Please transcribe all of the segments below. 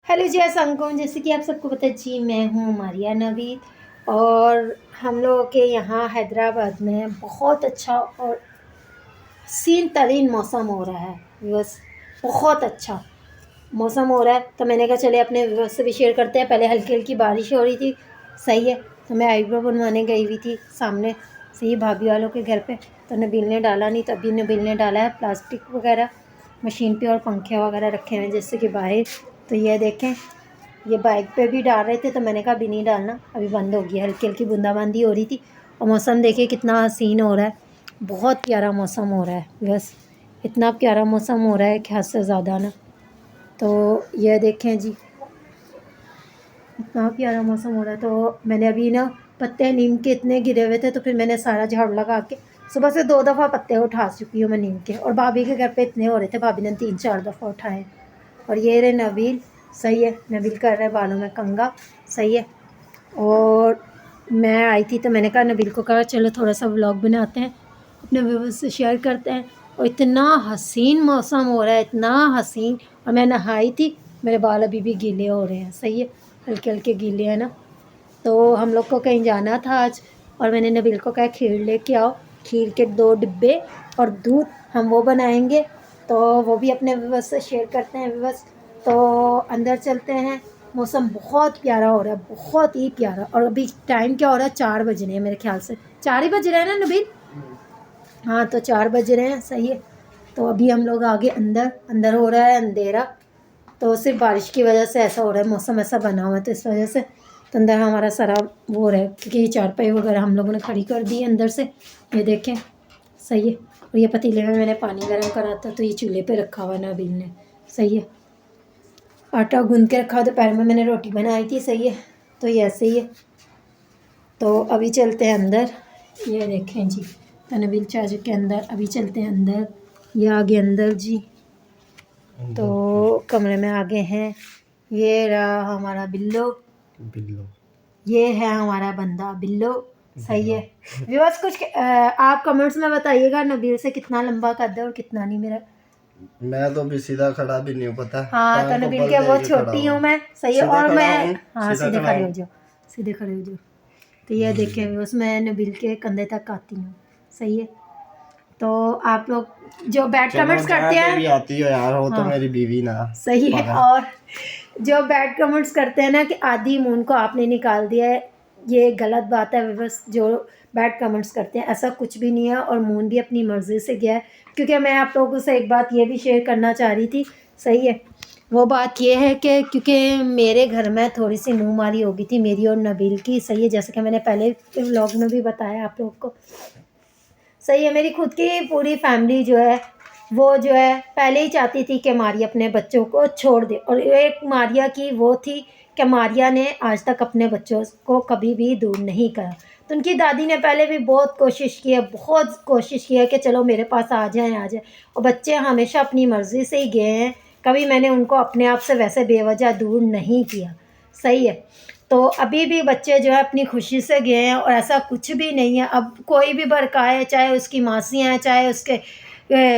Hello जी, अस्सलाम। जैसे कि आप सबको पता है जी, मैं हूँ मारिया नवीद और हम लोगों के यहाँ हैदराबाद में बहुत अच्छा और हसीन तरीन मौसम हो रहा है। बस बहुत अच्छा मौसम हो रहा है, तो मैंने कहा चले अपने व्यूअर्स से भी शेयर करते हैं। पहले हल्की हल्की बारिश हो रही थी, सही है। तो मैं आईब्रो बनवाने गई हुई थी सामने, सही भाभी वालों के घर पे। तो नबील ने डाला नहीं, तो अभी नबील ने डाला है प्लास्टिक वगैरह मशीन पे और पंखे वगैरह रखे हुए हैं जैसे कि बाहर। तो ये देखें, ये बाइक पे भी डाल रहे थे, तो मैंने कहा अभी नहीं डालना, अभी बंद हो गया। हल्की हल्की बूंदाबांदी हो रही थी और मौसम देखिए कितना हसीन हो रहा है। बहुत प्यारा मौसम हो रहा है, बस इतना प्यारा मौसम हो रहा है कि हद से ज़्यादा ना। तो ये देखें जी, इतना प्यारा मौसम हो रहा है। तो मैंने अभी ना पत्ते नीम के इतने गिरे हुए थे, तो फिर मैंने सारा झाड़ू लगा के सुबह से 2 दफ़ा पत्ते उठा चुकी हूँ मैं नीम के। और भाभी के घर पे इतने हो रहे थे, भाभी ने 3-4 दफ़ा उठाए। और ये रहे नबील, सही है। नबील कर रहे बालों में कंघा, सही है। और मैं आई थी तो मैंने कहा नबील को कहा चलो थोड़ा सा व्लॉग बनाते हैं, अपने व्यूअर्स से शेयर करते हैं। और इतना हसीन मौसम हो रहा है, इतना हसीन। और मैं नहाई थी, मेरे बाल अभी भी गीले हो रहे हैं, सही है, हल्के हल्के गीले हैं ना। तो हम लोग को कहीं जाना था आज, और मैंने नबील को कहा खीर लेके आओ, खीर के 2 डिब्बे और दूध, हम वो बनाएंगे। तो वो भी अपने व्यूअर्स से शेयर करते हैं व्यूअर्स। तो अंदर चलते हैं। मौसम बहुत प्यारा हो रहा है, बहुत ही प्यारा। और अभी टाइम क्या हो रहा है, 4 बज रहे हैं मेरे ख्याल से। 4 ही बज रहे हैं ना नबील? हाँ, तो 4 बज रहे हैं, सही है। तो अभी हम लोग आगे अंदर अंदर हो रहा है अंधेरा। तो सिर्फ बारिश की वजह से ऐसा हो रहा है, मौसम ऐसा बना हुआ है, तो इस वजह से तो अंदर हमारा सारा वो हो रहा है, क्योंकि ये चारपाई वगैरह हम लोगों ने खड़ी कर दी है अंदर से। ये देखें, सही है। और ये पतीले में मैंने पानी गर्म करा था, तो ये चूल्हे पे रखा हुआ ना अभी ने, सही है। आटा गूंद के रखा, दोपहर में मैंने रोटी बनाई थी, सही है। तो ये ऐसे ही है। तो अभी चलते हैं अंदर। ये देखें जी, तो नबील चाचू के अंदर, अभी चलते हैं अंदर। ये आगे अंदर जी, तो कमरे में आगे हैं। ये रहा हमारा बिल्लो, बिल्लो। ये है हमारा बंदा बिल्लो, सही है। व्यूअर्स कुछ आप कमेंट्स में बताइएगा नबील से कितना लंबा कद है और कितना नहीं मेरा। मैं तो भी सीधा खड़ा भी नहीं हूँ, पता हाँ, तो टांग को नबील बल के दे वो के खड़ा छोटी हूँ हूँ। मैं, सही है। सीधा और खड़ा मैं, हूँ, हाँ सीधा सीधे खड़ा खड़े हो हूँ। जाओ, सीधे खड़े हो जाओ। तो ये देखें व्यूअर्स, मैं नबील के कंधे तक आती हूँ, सही है। तो आप लोग जो बैड चलो कमेंट्स जहाँ करते पे भी हैं, आती हो यार, हो तो हाँ मेरी बीवी ना। सही है। पागल। और जो बैड कमेंट्स करते हैं ना कि आधी मून को आपने निकाल दिया है, ये गलत बात है। बस जो बैड कमेंट्स करते हैं, ऐसा कुछ भी नहीं है। और मून भी अपनी मर्ज़ी से गया है, क्योंकि मैं आप लोगों से एक बात ये भी शेयर करना चाह रही थी, सही है। वो बात ये है कि क्योंकि मेरे घर में थोड़ी सी मुँह मारी हो गई थी मेरी और नबील की, सही है, जैसे कि मैंने पहले के व्लॉग में भी बताया आप लोग को, सही है। मेरी खुद की पूरी फैमिली जो है, वो जो है पहले ही चाहती थी कि मारिया अपने बच्चों को छोड़ दे। और एक मारिया की वो थी कि मारिया ने आज तक अपने बच्चों को कभी भी दूर नहीं करा। तो उनकी दादी ने पहले भी बहुत कोशिश की है, बहुत कोशिश की है कि चलो मेरे पास आ जाएं आ जाएं। और बच्चे हमेशा अपनी मर्ज़ी से ही गए हैं, कभी मैंने उनको अपने आप से वैसे बेवजह दूर नहीं किया, सही है। तो अभी भी बच्चे जो है अपनी खुशी से गए हैं, और ऐसा कुछ भी नहीं है। अब कोई भी भड़काए, चाहे उसकी मासियाँ हैं, चाहे उसके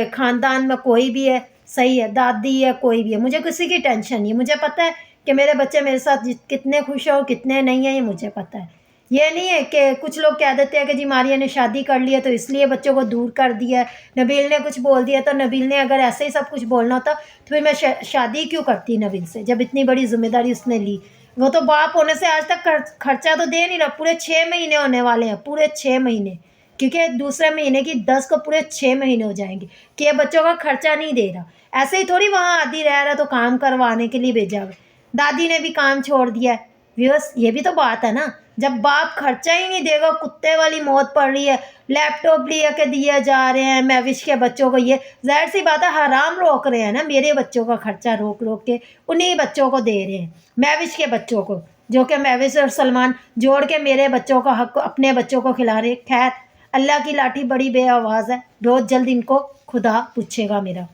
ख़ानदान में कोई भी है, सही है, दादी है, कोई भी है, मुझे किसी की टेंशन नहीं है। मुझे पता है कि मेरे बच्चे मेरे साथ कितने खुश हैं और कितने नहीं हैं, ये मुझे पता है। ये नहीं है कि कुछ लोग कह देते हैं कि जी मारिया ने शादी कर ली है तो इसलिए बच्चों को दूर कर दिया है, नबील ने कुछ बोल दिया। तो नबील ने अगर ऐसे ही सब कुछ बोलना होता तो फिर मैं शादी क्यों करती नबील से, जब इतनी बड़ी जिम्मेदारी उसने ली। वो तो बाप होने से आज तक खर्चा तो दे नहीं रहा। पूरे 6 महीने होने वाले हैं, पूरे 6 महीने, क्योंकि दूसरे महीने की 10 को पूरे 6 महीने हो जाएंगे कि ये बच्चों का खर्चा नहीं दे रहा। ऐसे ही थोड़ी वहाँ आदि रह रहा तो काम करवाने के लिए भेजा हुआ। दादी ने भी काम छोड़ दिया है। व्यूअर्स, ये भी तो बात है ना, जब बाप खर्चा ही नहीं देगा, कुत्ते वाली मौत पड़ रही है, लैपटॉप लिए के दिए जा रहे हैं महविश के बच्चों को, ये जाहिर सी बात है हराम रोक रहे हैं ना, मेरे बच्चों का खर्चा रोक रोक के उन्हीं बच्चों को दे रहे हैं, महविश के बच्चों को, जो कि महविश और सलमान जोड़ के मेरे बच्चों का हक अपने बच्चों को खिला रहे। खैर, अल्लाह की लाठी बड़ी बेआवाज़ है, बहुत जल्द इनको खुदा पूछेगा मेरा,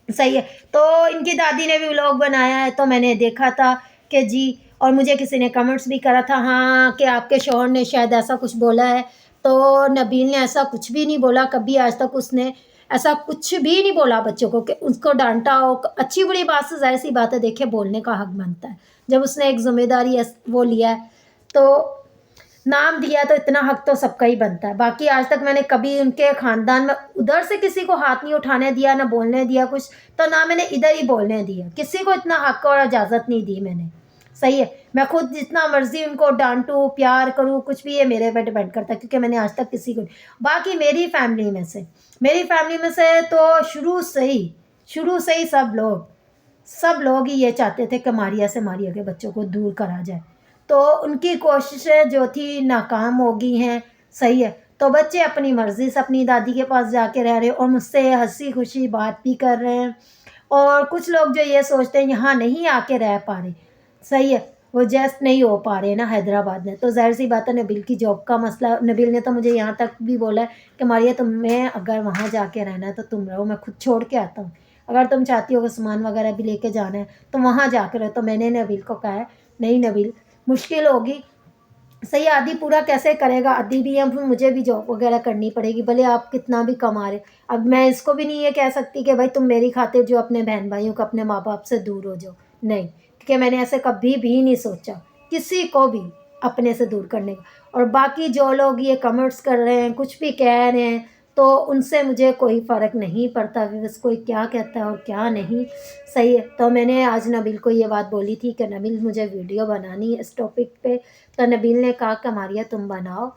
सही है। तो इनकी दादी ने भी व्लॉग बनाया है, तो मैंने देखा था कि जी, और मुझे किसी ने कमेंट्स भी करा था, हाँ कि आपके शौहर ने शायद ऐसा कुछ बोला है। तो नबील ने ऐसा कुछ भी नहीं बोला कभी आज तक। उसने ऐसा कुछ भी नहीं बोला बच्चों को कि उसको डांटा हो। अच्छी बुरी बात से जाहिर सी बात है, देखिए बोलने का हक बनता है। जब उसने एक जिम्मेदारी वो लिया है तो नाम दिया, तो इतना हक तो सबका ही बनता है। बाकी आज तक मैंने कभी उनके ख़ानदान में उधर से किसी को हाथ नहीं उठाने दिया, ना बोलने दिया कुछ, तो ना मैंने इधर ही बोलने दिया। किसी को इतना हक और इजाज़त नहीं दी मैंने। सही है, मैं खुद जितना मर्ज़ी उनको डांटूँ, प्यार करूँ, कुछ भी ये मेरे पे डिपेंड करता है, क्योंकि मैंने आज तक किसी को बाकी मेरी फैमिली में से तो शुरू से ही सब लोग ही ये चाहते थे कि मारिया के बच्चों को दूर करा जाए। तो उनकी कोशिशें जो थी नाकाम हो गई हैं। सही है, तो बच्चे अपनी मर्ज़ी से अपनी दादी के पास जाके रह रहे हैं और मुझसे हँसी खुशी बात भी कर रहे हैं। और कुछ लोग जो ये सोचते हैं यहाँ नहीं आके रह पा रहे, सही है, वो एडजस्ट नहीं हो पा रहे ना हैदराबाद में, तो ज़ाहिर सी बात है नबील की जॉब का मसला। नबील ने तो मुझे यहाँ तक भी बोला है कि मारिया तुम्हें अगर वहाँ जाके रहना है तो तुम रहो, मैं खुद छोड़ के आता हूँ। अगर तुम चाहती हो कि सामान वगैरह भी लेके जाना है तो वहाँ जाकर रहो। तो मैंने नबील को कहा है नहीं नबील, मुश्किल होगी। सही, आदि पूरा कैसे करेगा, आदि भी हम, मुझे भी जॉब वगैरह करनी पड़ेगी, भले आप कितना भी कमा रहे। अब मैं इसको भी नहीं ये कह सकती कि भाई तुम मेरी खातिर जो अपने बहन भाइयों को, अपने माँ बाप से दूर हो जाओ, नहीं, क्योंकि मैंने ऐसे कभी भी नहीं सोचा किसी को भी अपने से दूर करने का। और बाकी जो लोग ये कमेंट्स कर रहे हैं, कुछ भी कह रहे हैं, तो उनसे मुझे कोई फ़र्क नहीं पड़ता बस कोई क्या कहता है और क्या नहीं। सही है, तो मैंने आज नबील को ये बात बोली थी कि नबील मुझे वीडियो बनानी है इस टॉपिक पे। तो नबील ने कहा कि मारिया तुम बनाओ।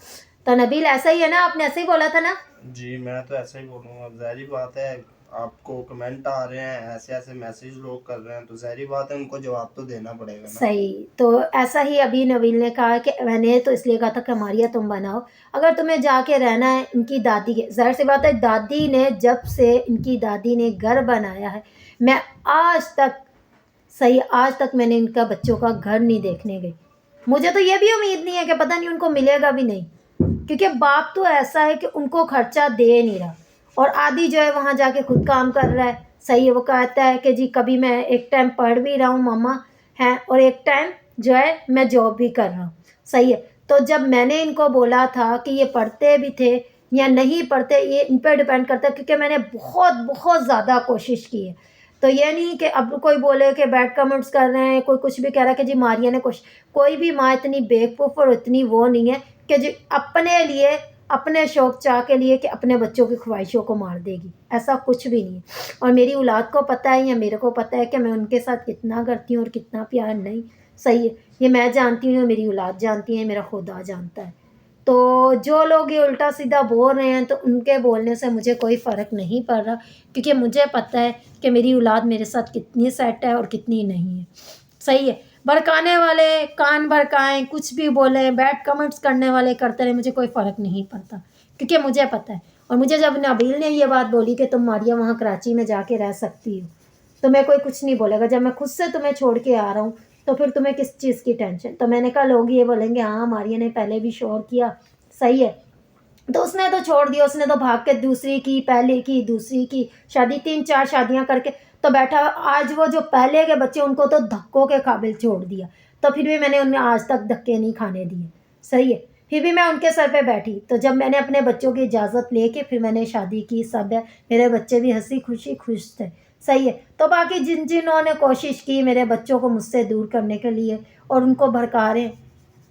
तो नबील ऐसा ही है ना, आपने ऐसे ही बोला था ना? जी मैं तो ऐसा ही बोलूँगा। ज़ाहिर बात है, आपको कमेंट आ रहे हैं, ऐसे ऐसे मैसेज लोग कर रहे हैं, तो ज़ाहिर बात है उनको जवाब तो देना पड़ेगा ना। सही, तो ऐसा ही अभी नबील ने कहा कि मैंने तो इसलिए कहा था कि मारिया तुम बनाओ, अगर तुम्हें जाके रहना है इनकी दादी के, ज़ाहिर सी बात है दादी ने, जब से इनकी दादी ने घर बनाया है, मैं आज तक, सही, आज तक मैंने इनका बच्चों का घर नहीं देखने गई। मुझे तो ये भी उम्मीद नहीं है कि पता नहीं उनको मिलेगा भी नहीं, क्योंकि बाप तो ऐसा है कि उनको खर्चा दे नहीं रहा, और आदि जो है वहाँ जाके खुद काम कर रहा है। सही है, वो कहता है कि जी कभी मैं एक टाइम पढ़ भी रहा हूँ मामा है, और एक टाइम जो है मैं जॉब भी कर रहा हूँ। सही है, तो जब मैंने इनको बोला था कि ये पढ़ते भी थे या नहीं पढ़ते, ये इन पर डिपेंड करता है, क्योंकि मैंने बहुत बहुत ज़्यादा कोशिश की है। तो ये नहीं कि अब कोई बोले कि बैड कमेंट्स कर रहे हैं, कोई कुछ भी कह रहा है कि जी मारिया ने कुछ, कोई भी माँ इतनी बेवकूफ़ और इतनी वो नहीं है कि जो अपने लिए, अपने शौक चाह के लिए कि अपने बच्चों की ख्वाहिशों को मार देगी, ऐसा कुछ भी नहीं है। और मेरी औलाद को पता है या मेरे को पता है कि मैं उनके साथ कितना करती हूँ और कितना प्यार नहीं। सही है, ये मैं जानती हूँ, मेरी औलाद जानती है, मेरा खुदा जानता है। तो जो लोग ये उल्टा सीधा बोल रहे हैं, तो उनके बोलने से मुझे कोई फ़र्क नहीं पड़ रहा, क्योंकि मुझे पता है कि मेरी औलाद मेरे साथ कितनी सेट है और कितनी नहीं है। सही है, भड़काने वाले कान भड़काएं, कुछ भी बोलें, बैड कमेंट्स करने वाले करते रहे, मुझे कोई फ़र्क नहीं पड़ता, क्योंकि मुझे पता है। और मुझे जब नबील ने ये बात बोली कि तुम मारिया वहाँ कराची में जाके रह सकती हो, तो मैं कोई कुछ नहीं बोलेगा। जब मैं खुद से तुम्हें छोड़ के आ रहा हूँ तो फिर तुम्हें किस चीज़ की टेंशन। तो मैंने कहा लोग ये बोलेंगे हाँ मारिया ने पहले भी शोर किया, सही है, तो उसने तो छोड़ दिया, उसने तो भाग के दूसरी की, पहले की, दूसरी की शादी, 3-4 शादियां करके तो बैठा। आज वो जो पहले के बच्चे उनको तो धक्कों के काबिल छोड़ दिया, तो फिर भी मैंने उन्हें आज तक धक्के नहीं खाने दिए। सही है, फिर भी मैं उनके सर पे बैठी। तो जब मैंने अपने बच्चों की इजाज़त लेके फिर मैंने शादी की, सब है, मेरे बच्चे भी हंसी खुशी खुश थे। सही है, तो बाकी जिन्होंने कोशिश की मेरे बच्चों को मुझसे दूर करने के लिए और उनको भड़का रहे हैं,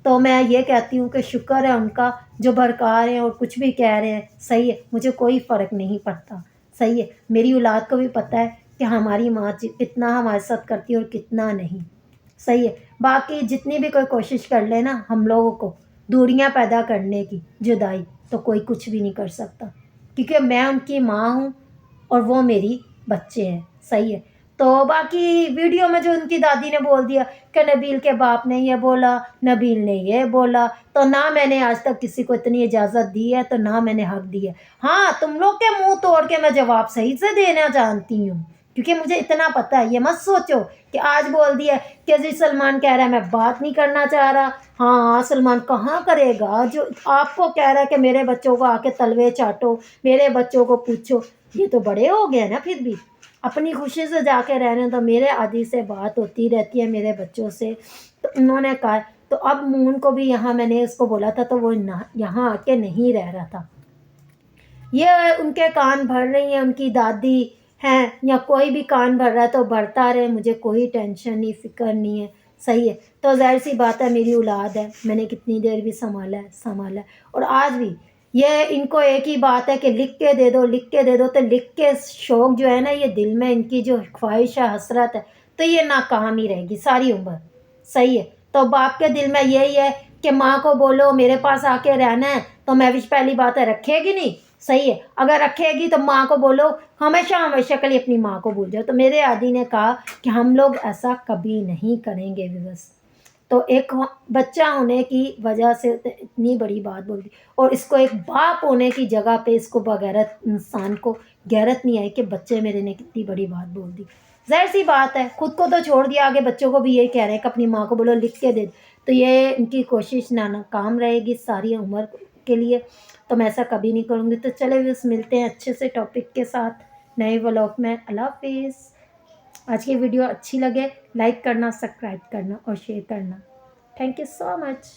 तो मैं ये कहती हूँ कि शुक्र है उनका जो भड़का रहे हैं और कुछ भी कह रहे हैं। सही है, मुझे कोई फ़र्क नहीं पड़ता। सही है, मेरी औलाद को भी पता है कि हमारी माँ कितना हमारे साथ करती है और कितना नहीं। सही है, बाकी जितनी भी कोई कोशिश कर ले ना हम लोगों को दूरियां पैदा करने की, जुदाई, तो कोई कुछ भी नहीं कर सकता, क्योंकि मैं उनकी माँ हूँ और वो मेरी बच्चे हैं। सही है, तो बाकी वीडियो में जो उनकी दादी ने बोल दिया कि नबील के बाप ने ये बोला, नबील ने ये बोला, तो ना मैंने आज तक किसी को इतनी इजाज़त दी है, तो ना मैंने हक दिया। हाँ, तुम लोग के मुंह तोड़ के मैं जवाब सही से देना जानती हूँ, क्योंकि मुझे इतना पता है। ये मत सोचो कि आज बोल दिया कि जी सलमान कह रहा है मैं बात नहीं करना चाह रहा। हाँ, सलमान कहाँ करेगा, जो आपको कह रहा है कि मेरे बच्चों को आके तलवे चाटो, मेरे बच्चों को पूछो, ये तो बड़े हो गए ना, फिर भी अपनी खुशी से जाके रहने। तो मेरे आदि से बात होती रहती है मेरे बच्चों से, तो उन्होंने कहा, तो अब मून को भी यहाँ मैंने उसको बोला था, तो वो यहाँ आके नहीं रह रहा था। ये उनके कान भर रही हैं, उनकी दादी हैं या कोई भी कान भर रहा है तो भरता रहे, मुझे कोई टेंशन नहीं, फ़िक्र नहीं है, सही है। तो ज़ाहिर-सी बात है मेरी औलाद है, मैंने कितनी देर भी सँभाला है और आज भी ये इनको एक ही बात है कि लिख के दे दो, लिख के दे दो, तो लिख के शौक़ जो है ना, ये दिल में इनकी जो ख्वाहिश है, हसरत है, तो ये नाकाम ही रहेगी सारी उम्र, सही है। तो बाप के दिल में यही है कि माँ को बोलो मेरे पास आके रहना है, तो महविश पहली बात है रखेगी नहीं, सही है। अगर रखेगी तो माँ को बोलो हमेशा हमेशा के लिए अपनी माँ को भूल जाओ। तो मेरे आदी ने कहा कि हम लोग ऐसा कभी नहीं करेंगे व्यूअर्स। तो एक बच्चा होने की वजह से तो इतनी बड़ी बात बोल दी और इसको एक बाप होने की जगह पे इसको बगैरत इंसान को गैरत नहीं आई कि बच्चे मेरे ने कितनी बड़ी बात बोल दी। ज़ाहिर-सी बात है, खुद को तो छोड़ दिया, आगे बच्चों को भी यही कह रहे हैं कि अपनी माँ को बोलो लिख के दे। तो ये इनकी कोशिश नाकाम रहेगी सारी उम्र के लिए, तो मैं ऐसा कभी नहीं करूँगी। तो चले व्यूअर्स, मिलते हैं अच्छे से टॉपिक के साथ नए व्लॉग में। अल्लाह हाफ़िज़। आज की वीडियो अच्छी लगे लाइक करना, सब्सक्राइब करना और शेयर करना। Thank you so much.